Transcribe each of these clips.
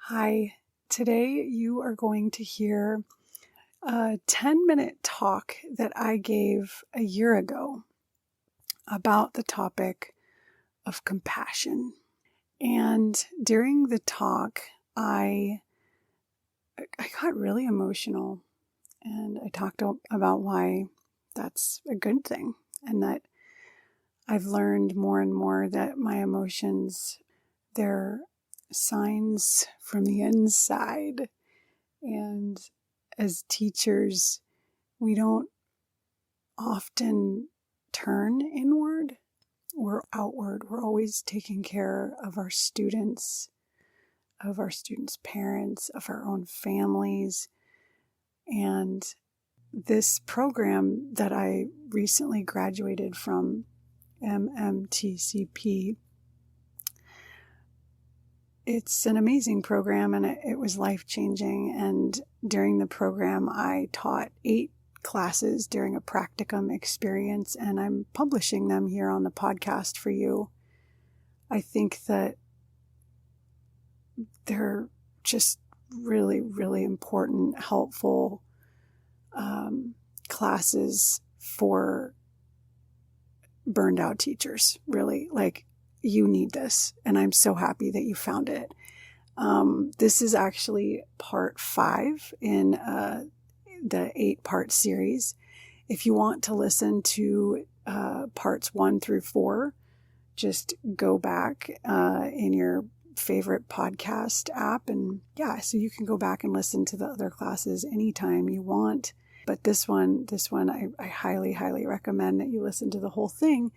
Hi, today you are going to hear a 10-minute talk that I gave a year ago about the topic of compassion. And during the talk, I got really emotional and I talked about why that's a good thing and that I've learned more and more that my emotions, they're signs from the inside. And as teachers, we don't often turn inward or outward. We're always taking care of our students' parents, of our own families. And this program that I recently graduated from, MMTCP, it's an amazing program and it was life-changing. And during the program, I taught 8 classes during a practicum experience, and I'm publishing them here on the podcast for you. I think that they're just really, really important, helpful classes for burned out teachers, really. Like, you need this, and I'm so happy that you found it. This is actually part 5 in the 8-part series. If you want to listen to parts 1 through 4, just go back in your favorite podcast app, and so you can go back and listen to the other classes anytime you want. But this one, I highly, highly recommend that you listen to the whole thing.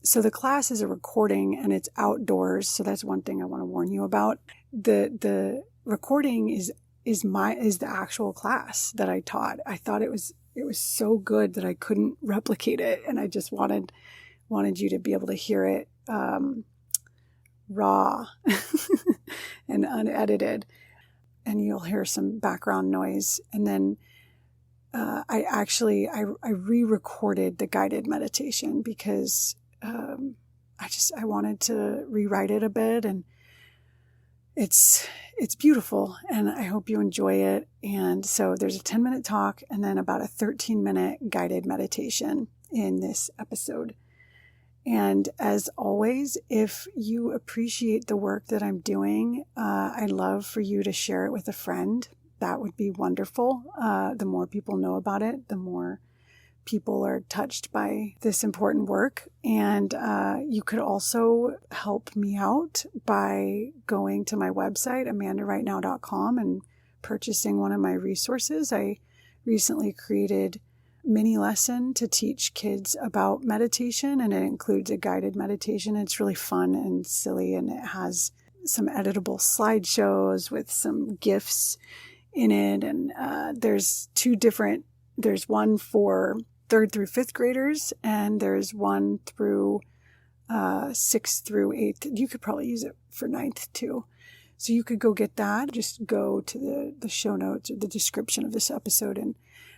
So the class is a recording and it's outdoors. So that's one thing I want to warn you about. The recording is the actual class that I taught. I thought it was so good that I couldn't replicate it, and I just wanted you to be able to hear it raw and unedited. And you'll hear some background noise. And then I re-recorded the guided meditation because I wanted to rewrite it a bit, and it's beautiful, and I hope you enjoy it. And so there's a 10-minute talk and then about a 13-minute guided meditation in this episode. And as always, if you appreciate the work that I'm doing, I'd love for you to share it with a friend. That would be wonderful. The more people know about it, the more people are touched by this important work. And you could also help me out by going to my website, amandarightnow.com, and purchasing one of my resources. I recently created a mini lesson to teach kids about meditation, and it includes a guided meditation. It's really fun and silly, and it has some editable slideshows with some GIFs in it. And there's one for 3rd through 5th graders, and there's one through 6th through 8th. You could probably use it for 9th too. So you could go get that. Just go to the show notes or the description of this episode, and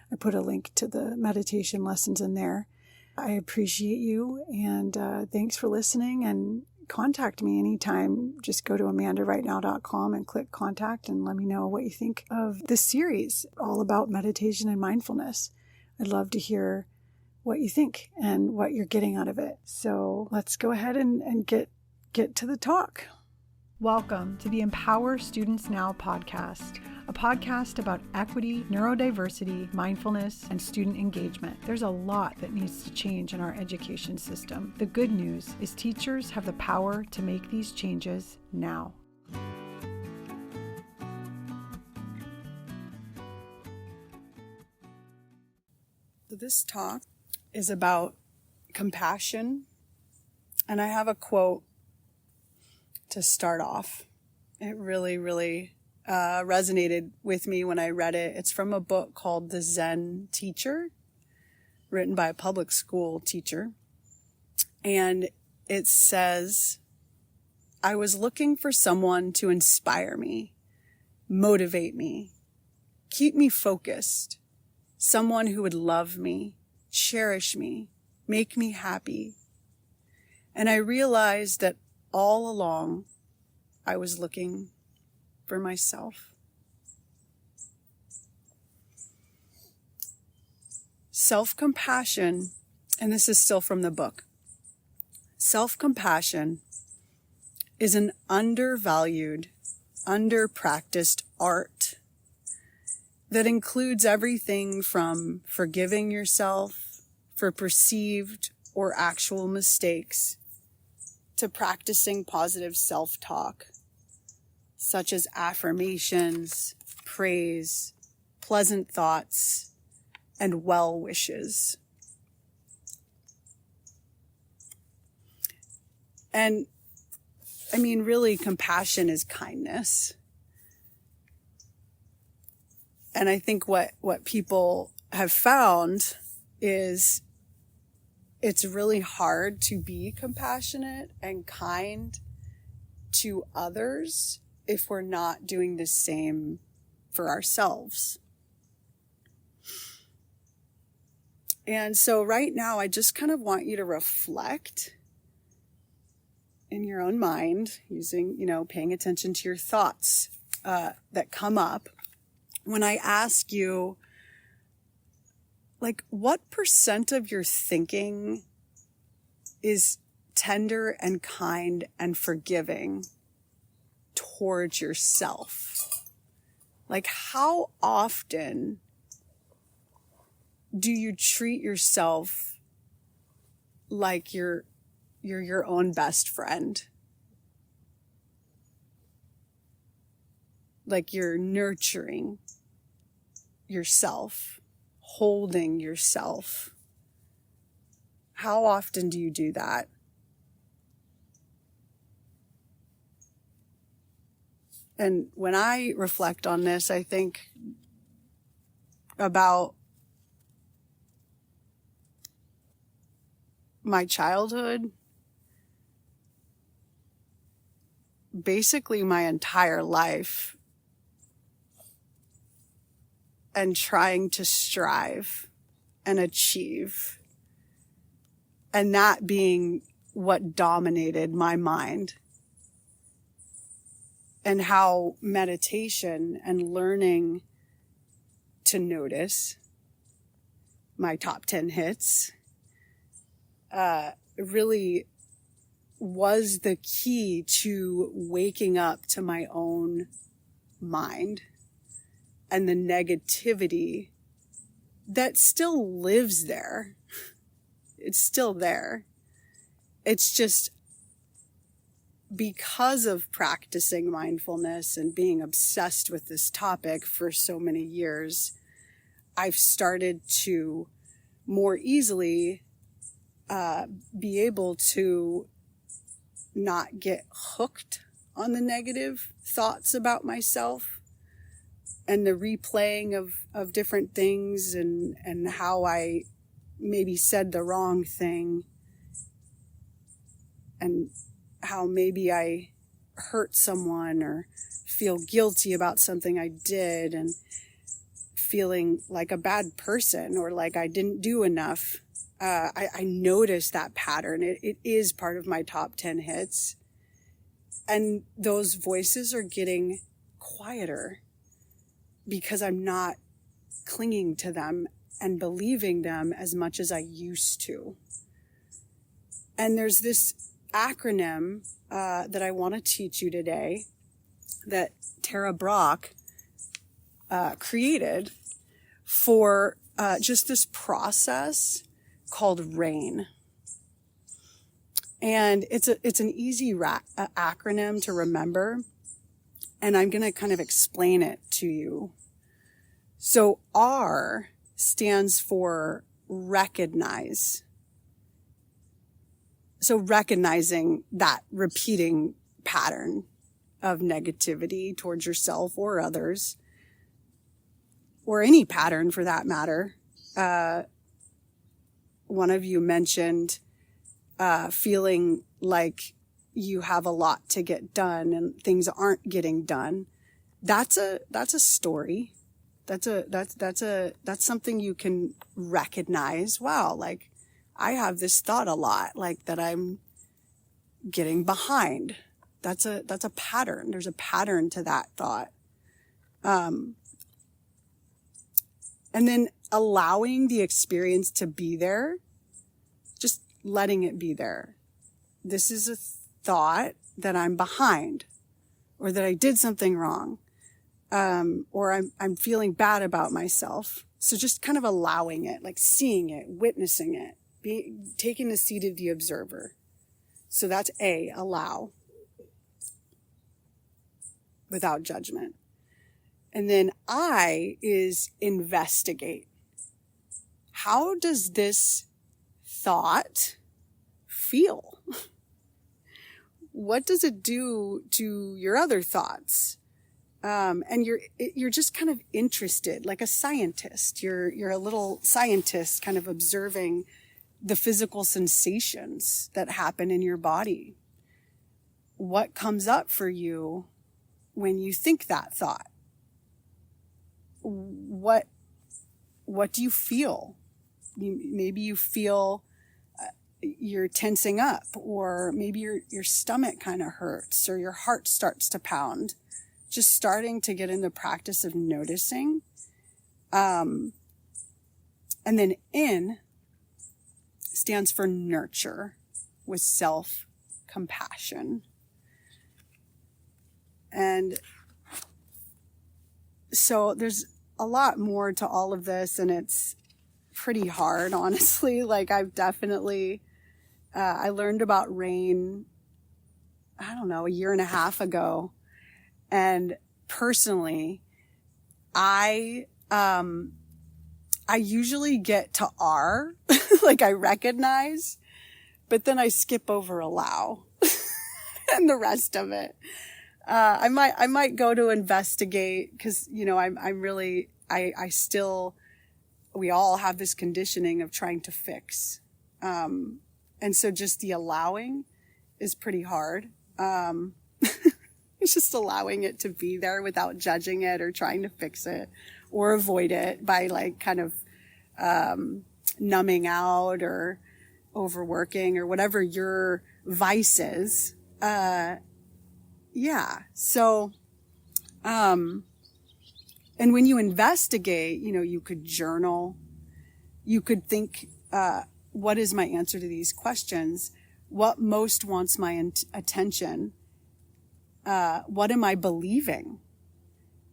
I put a link to the meditation lessons in there. I appreciate you, and thanks for listening, and contact me anytime. Just go to amandarightnow.com and click contact and let me know what you think of this series all about meditation and mindfulness. I'd love to hear what you think and what you're getting out of it. So let's go ahead and get to the talk. Welcome to the Empower Students Now podcast, a podcast about equity, neurodiversity, mindfulness, and student engagement. There's a lot that needs to change in our education system. The good news is teachers have the power to make these changes now. So this talk is about compassion, and I have a quote to start off. It really, really resonated with me when I read it. It's from a book called The Zen Teacher, written by a public school teacher. And it says, "I was looking for someone to inspire me, motivate me, keep me focused, someone who would love me, cherish me, make me happy. And I realized that all along I was looking for myself. Self-compassion, and this is still from the book, self-compassion is an undervalued, under-practiced art that includes everything from forgiving yourself for perceived or actual mistakes to practicing positive self-talk, such as affirmations, praise, pleasant thoughts, and well wishes. And I mean, really, compassion is kindness. And I think what people have found is it's really hard to be compassionate and kind to others if we're not doing the same for ourselves. And so right now, I just kind of want you to reflect in your own mind, using, paying attention to your thoughts that come up when I ask you, like, what % of your thinking is tender and kind and forgiving towards yourself? Like, how often do you treat yourself like you're your own best friend? Like you're nurturing yourself, holding yourself. How often do you do that? And when I reflect on this, I think about my childhood, basically my entire life, and trying to strive and achieve, and that being what dominated my mind, and how meditation and learning to notice my top 10 hits really was the key to waking up to my own mind and the negativity that still lives there. It's still there. It's just because of practicing mindfulness and being obsessed with this topic for so many years, I've started to more easily be able to not get hooked on the negative thoughts about myself and the replaying of different things and how I maybe said the wrong thing and how maybe I hurt someone or feel guilty about something I did and feeling like a bad person or like I didn't do enough. I noticed that pattern. It is part of my top 10 hits. And those voices are getting quieter because I'm not clinging to them and believing them as much as I used to. And there's this acronym that I want to teach you today that Tara Brach created for just this process called RAIN. And it's an easy acronym to remember, and I'm going to kind of explain it to you. So R stands for recognize. So recognizing that repeating pattern of negativity towards yourself or others, or any pattern for that matter. One of you mentioned feeling like you have a lot to get done and things aren't getting done. That's a story. That's something you can recognize. Wow, like I have this thought a lot, like that I'm getting behind. That's a pattern. There's a pattern to that thought. And then allowing the experience to be there, just letting it be there. This is a thought that I'm behind, or that I did something wrong, or I'm feeling bad about myself. So just kind of allowing it, like seeing it, witnessing it, taking the seat of the observer. So that's A, allow, without judgment. And then I is investigate. How does this thought feel? What does it do to your other thoughts? And you're just kind of interested, like a scientist. You're a little scientist, kind of observing the physical sensations that happen in your body. What comes up for you when you think that thought? What do you feel? Maybe you feel you're tensing up, or maybe your stomach kind of hurts, or your heart starts to pound. Just starting to get in the practice of noticing. And then N stands for nurture, with self-compassion. And so there's a lot more to all of this, and it's pretty hard, honestly. Like, I've definitely, I learned about rain, I don't know, 1.5 years ago. And personally, I usually get to R, like I recognize, but then I skip over allow and the rest of it. I might go to investigate, because, you know, I'm really, I still, we all have this conditioning of trying to fix. And so just the allowing is pretty hard. It's just allowing it to be there without judging it or trying to fix it or avoid it by, like, kind of numbing out or overworking or whatever your vice is. Yeah. So, and when you investigate, you know, you could journal, you could think, what is my answer to these questions? What most wants my attention? What am I believing?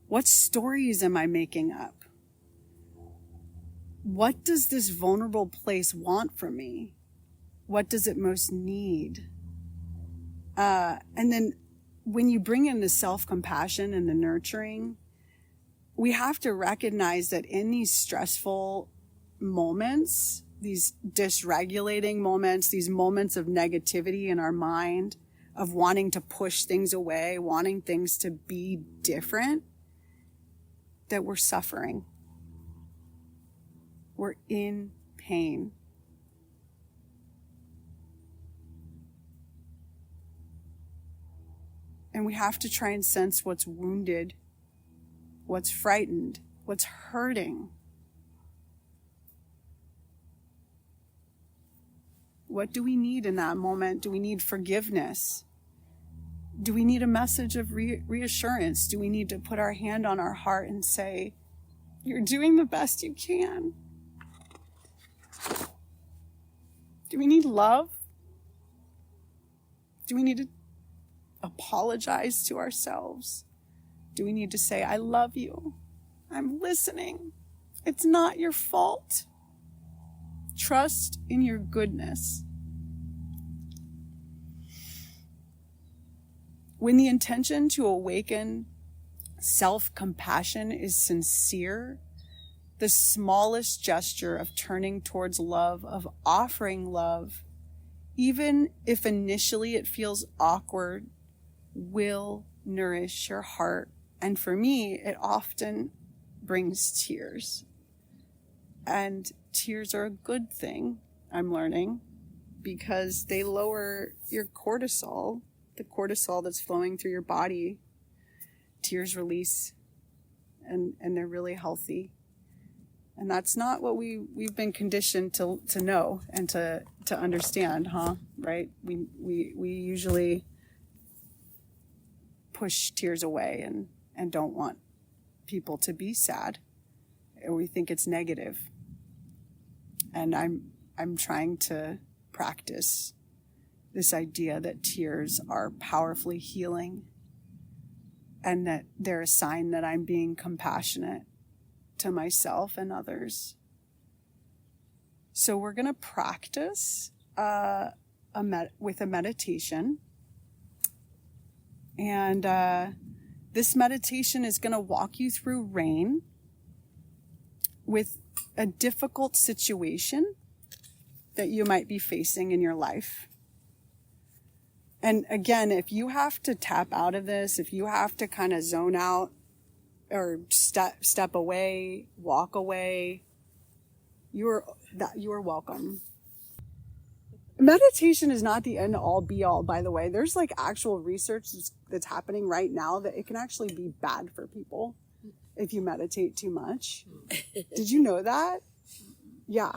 What stories am I making up? What does this vulnerable place want from me? What does it most need? And then when you bring in the self-compassion and the nurturing, we have to recognize that in these stressful moments, these dysregulating moments, these moments of negativity in our mind, of wanting to push things away, wanting things to be different, that we're suffering. We're in pain. And we have to try and sense what's wounded, what's frightened, what's hurting. What do we need in that moment? Do we need forgiveness? Do we need a message of reassurance? Do we need to put our hand on our heart and say, you're doing the best you can? Do we need love? Do we need to apologize to ourselves? Do we need to say, I love you. I'm listening. It's not your fault. Trust in your goodness. When the intention to awaken self-compassion is sincere, the smallest gesture of turning towards love, of offering love, even if initially it feels awkward, will nourish your heart. And for me, it often brings tears. And tears are a good thing, I'm learning, because they lower your cortisol, the cortisol that's flowing through your body. Tears release, and they're really healthy. And that's not what we've been conditioned to know and to understand, huh? Right? We usually push tears away and don't want people to be sad, or we think it's negative. And I'm trying to practice this idea that tears are powerfully healing, and that they're a sign that I'm being compassionate to myself and others. So we're going to practice with a meditation. And this meditation is going to walk you through rain with a difficult situation that you might be facing in your life. And again, if you have to tap out of this, if you have to kind of zone out or step away, walk away, you are welcome. Meditation is not the end all be all, by the way. There's like actual research that's happening right now that it can actually be bad for people if you meditate too much. Did you know that? Yeah.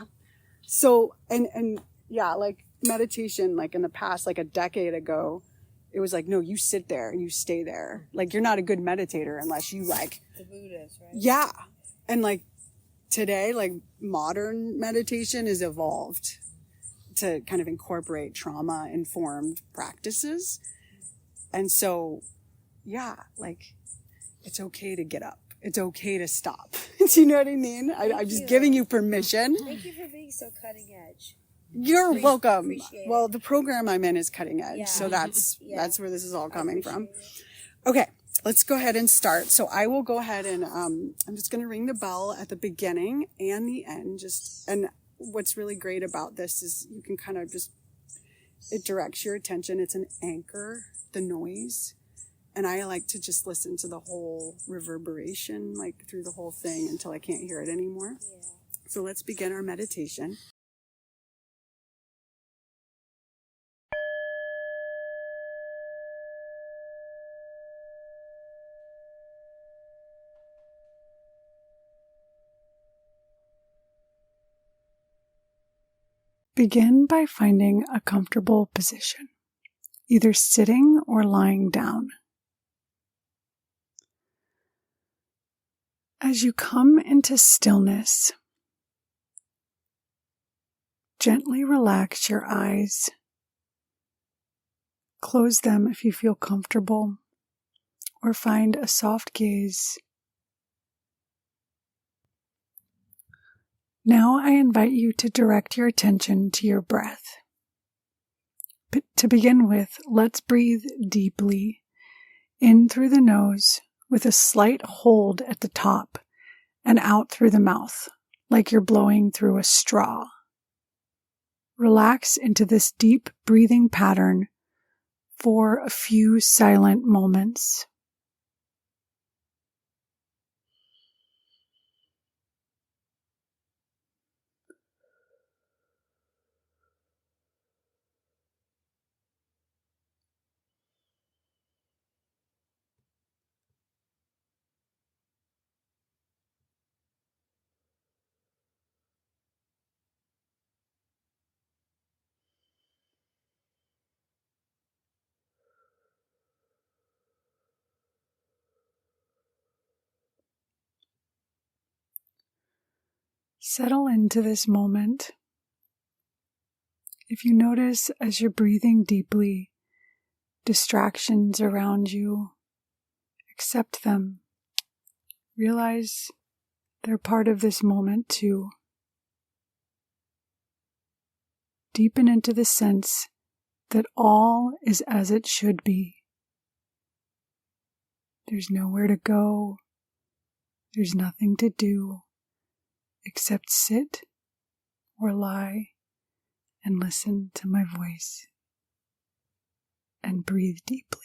So, and yeah, like meditation, like in the past, like a decade ago, it was like, no, you sit there and you stay there. Like, you're not a good meditator unless you like... The Buddhas, right? Yeah. And like today, like modern meditation is evolved to kind of incorporate trauma-informed practices. And so, yeah, like it's okay to get up. It's okay to stop. Do you know what I mean? I'm just giving you permission. Thank you for being so cutting edge. You're welcome. Appreciate Well, it. the program I'm in is cutting edge, Yeah. so that's where this is all coming from. It. Okay, let's go ahead and start. So I will go ahead and I'm just going to ring the bell at the beginning and the end. And what's really great about this is you can kind of just, it directs your attention. It's an anchor, the noise. And I like to just listen to the whole reverberation, like through the whole thing until I can't hear it anymore. Yeah. So let's begin our meditation. Begin by finding a comfortable position, either sitting or lying down. As you come into stillness, gently relax your eyes. Close them if you feel comfortable, or find a soft gaze. Now I invite you to direct your attention to your breath. But to begin with, let's breathe deeply in through the nose with a slight hold at the top and out through the mouth, like you're blowing through a straw. Relax into this deep breathing pattern for a few silent moments. Settle into this moment. If you notice as you're breathing deeply, distractions around you, accept them. Realize they're part of this moment too. Deepen into the sense that all is as it should be. There's nowhere to go. There's nothing to do except sit or lie and listen to my voice and breathe deeply.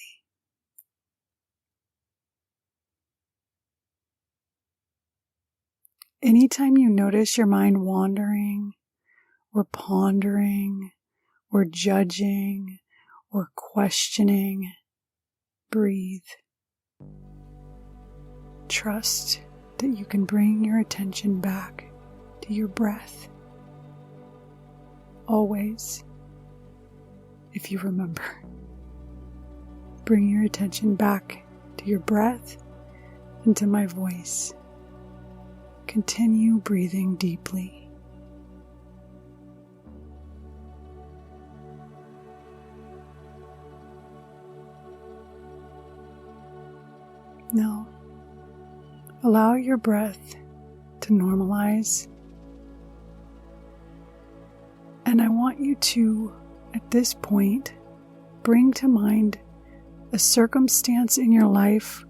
Anytime you notice your mind wandering or pondering or judging or questioning, breathe. Trust that you can bring your attention back to your breath. Always, if you remember, bring your attention back to your breath and to my voice. Continue breathing deeply. Now, allow your breath to normalize. And I want you to, at this point, bring to mind a circumstance in your life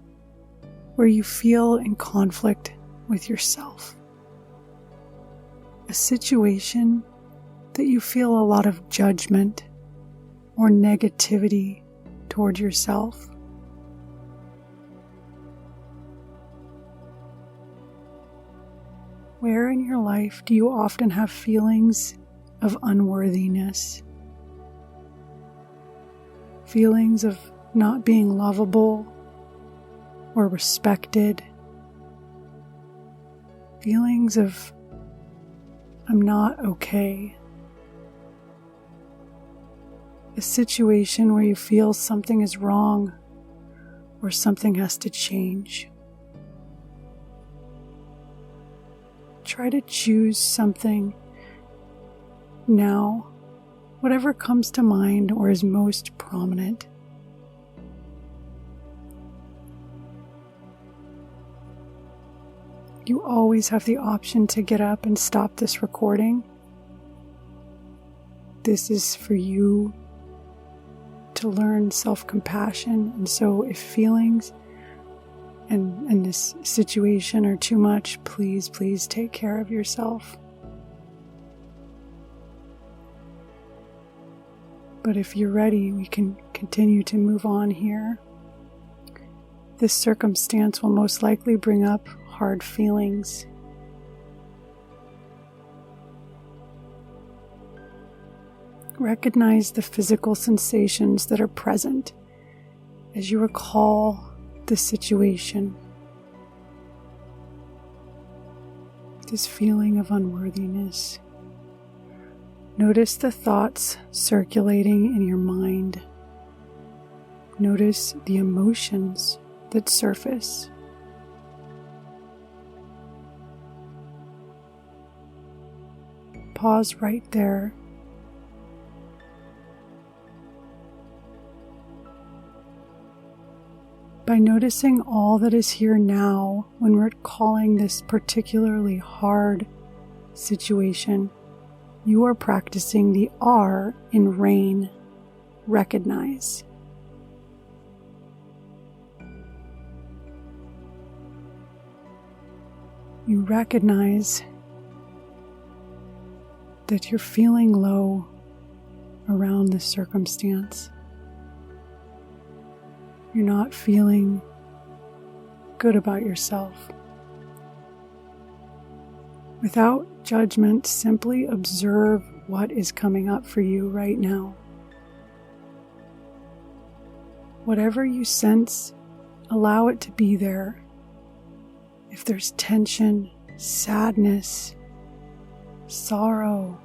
where you feel in conflict with yourself. A situation that you feel a lot of judgment or negativity toward yourself. Where in your life do you often have feelings of unworthiness? Feelings of not being lovable or respected? Feelings of I'm not okay? A situation where you feel something is wrong or something has to change. Try to choose something now, whatever comes to mind or is most prominent. You always have the option to get up and stop this recording. This is for you to learn self-compassion, and so if feelings and this situation are too much, please take care of yourself. But if you're ready, we can continue to move on here. This circumstance will most likely bring up hard feelings. Recognize the physical sensations that are present as you recall the situation. This feeling of unworthiness. Notice the thoughts circulating in your mind. Notice the emotions that surface. Pause right there. By noticing all that is here now, when we're calling this particularly hard situation, you are practicing the R in RAIN, recognize. You recognize that you're feeling low around this circumstance. You're not feeling good about yourself. Without judgment, simply observe what is coming up for you right now. Whatever you sense, allow it to be there. If there's tension, sadness, sorrow,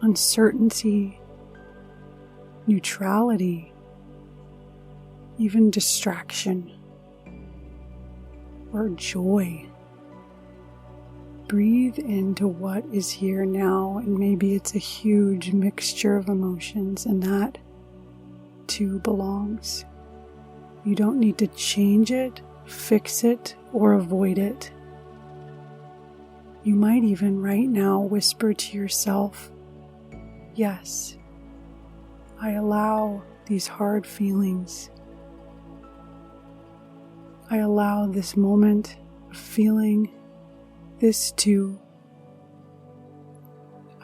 uncertainty, neutrality, even distraction or joy. Breathe into what is here now, and maybe it's a huge mixture of emotions, and that too belongs. You don't need to change it, fix it, or avoid it. You might even right now whisper to yourself, yes, I allow these hard feelings. I allow this moment of feeling this too.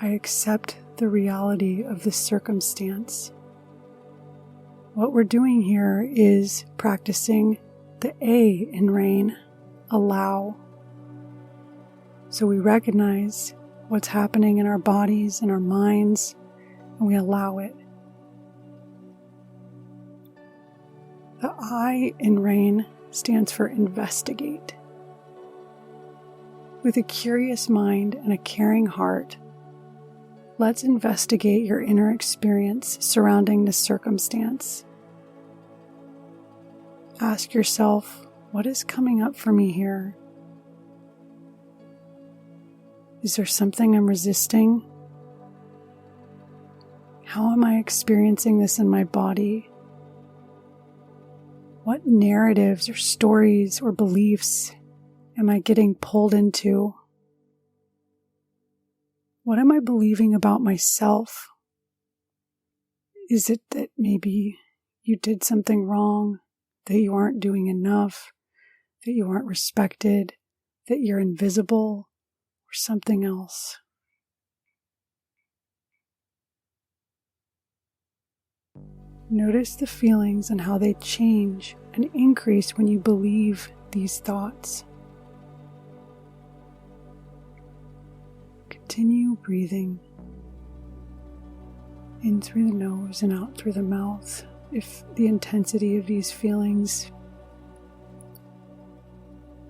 I accept the reality of this circumstance. What we're doing here is practicing the A in RAIN, allow. So we recognize what's happening in our bodies and our minds, and we allow it. The I in RAIN stands for investigate. With a curious mind and a caring heart, let's investigate your inner experience surrounding this circumstance. Ask yourself, what is coming up for me here? Is there something I'm resisting? How am I experiencing this in my body? What narratives or stories or beliefs am I getting pulled into? What am I believing about myself? Is it that maybe you did something wrong, that you aren't doing enough, that you aren't respected, that you're invisible, or something else? Notice the feelings and how they change and increase when you believe these thoughts. Continue breathing in through the nose and out through the mouth. If the intensity of these feelings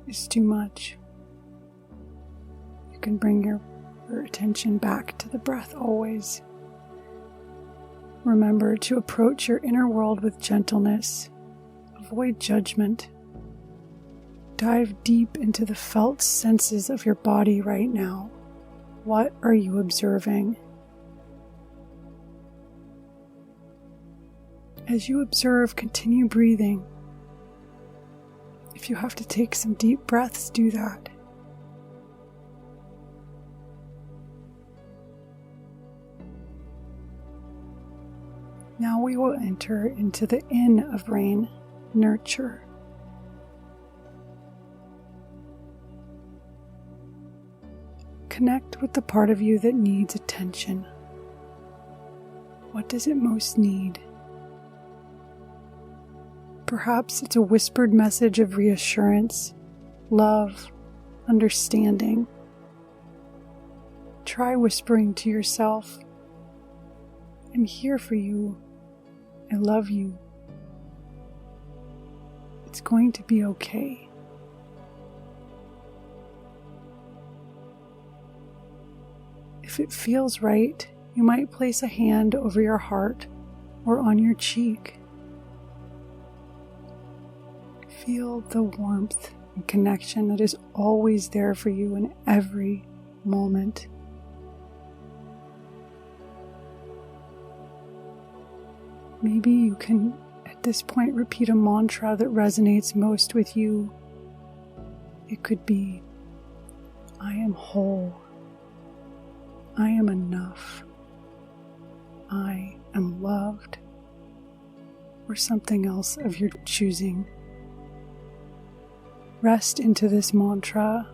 is too much, you can bring your attention back to the breath always. Remember to approach your inner world with gentleness. Avoid judgment. Dive deep into the felt senses of your body right now. What are you observing? As you observe, continue breathing. If you have to take some deep breaths, do that. Now we will enter into the N of rain, nurture. Connect with the part of you that needs attention. What does it most need? Perhaps it's a whispered message of reassurance, love, understanding. Try whispering to yourself, "I'm here for you. I love you. It's going to be okay." If it feels right, you might place a hand over your heart or on your cheek. Feel the warmth and connection that is always there for you in every moment. Maybe you can, at this point, repeat a mantra that resonates most with you. It could be, "I am whole. I am enough. I am loved," or something else of your choosing. Rest into this mantra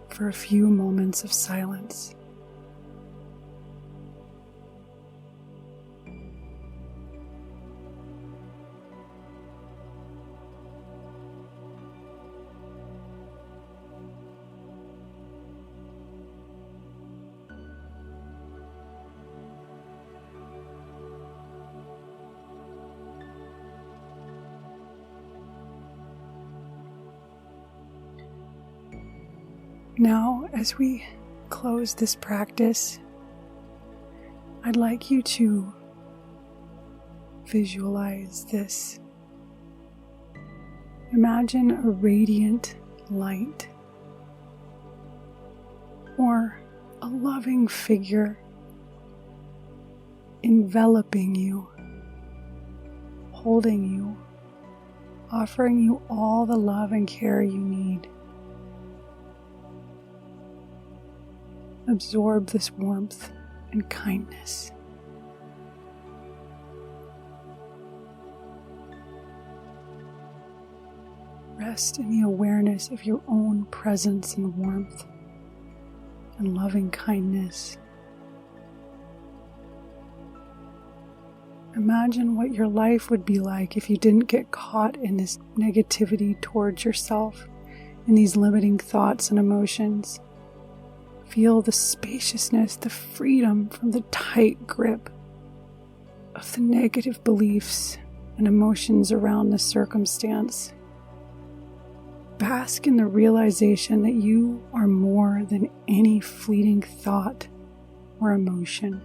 for a few moments of silence. Now, as we close this practice, I'd like you to visualize this. Imagine a radiant light or a loving figure enveloping you, holding you, offering you all the love and care you need. Absorb this warmth and kindness. Rest in the awareness of your own presence and warmth and loving kindness. Imagine what your life would be like if you didn't get caught in this negativity towards yourself, in these limiting thoughts and emotions. Feel the spaciousness, the freedom from the tight grip of the negative beliefs and emotions around the circumstance. Bask in the realization that you are more than any fleeting thought or emotion.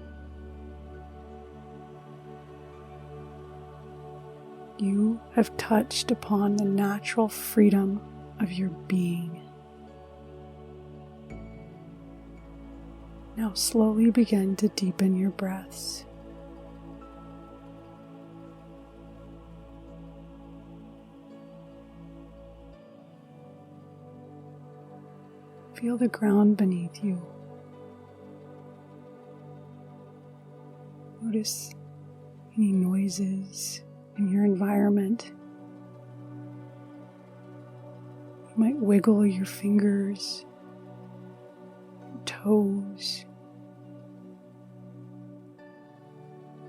you have touched upon the natural freedom of your being. Now slowly begin to deepen your breaths. Feel the ground beneath you. Notice any noises in your environment. You might wiggle your fingers, your toes.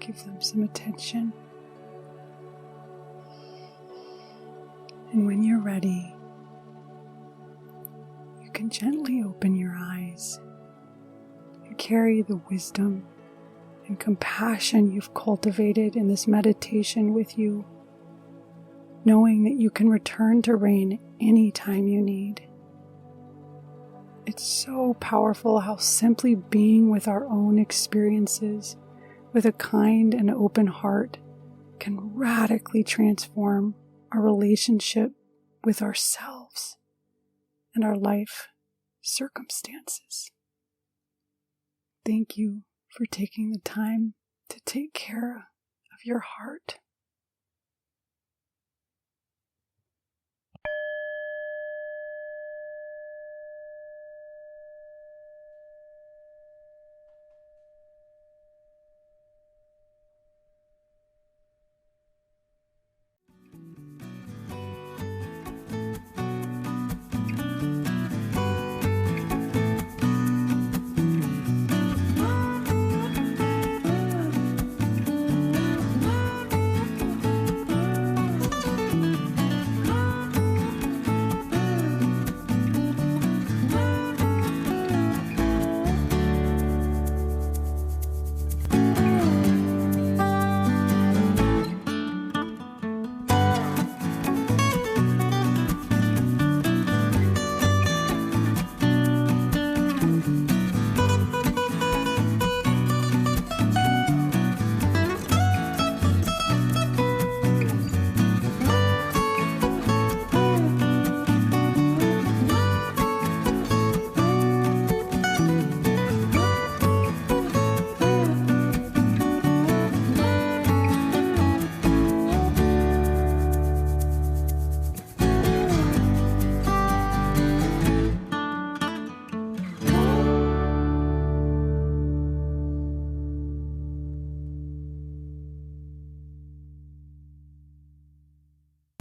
Give them some attention. And when you're ready, you can gently open your eyes and carry the wisdom and compassion you've cultivated in this meditation with you, knowing that you can return to rain anytime you need. It's so powerful how simply being with our own experiences with a kind and open heart can radically transform our relationship with ourselves and our life circumstances. Thank you for taking the time to take care of your heart.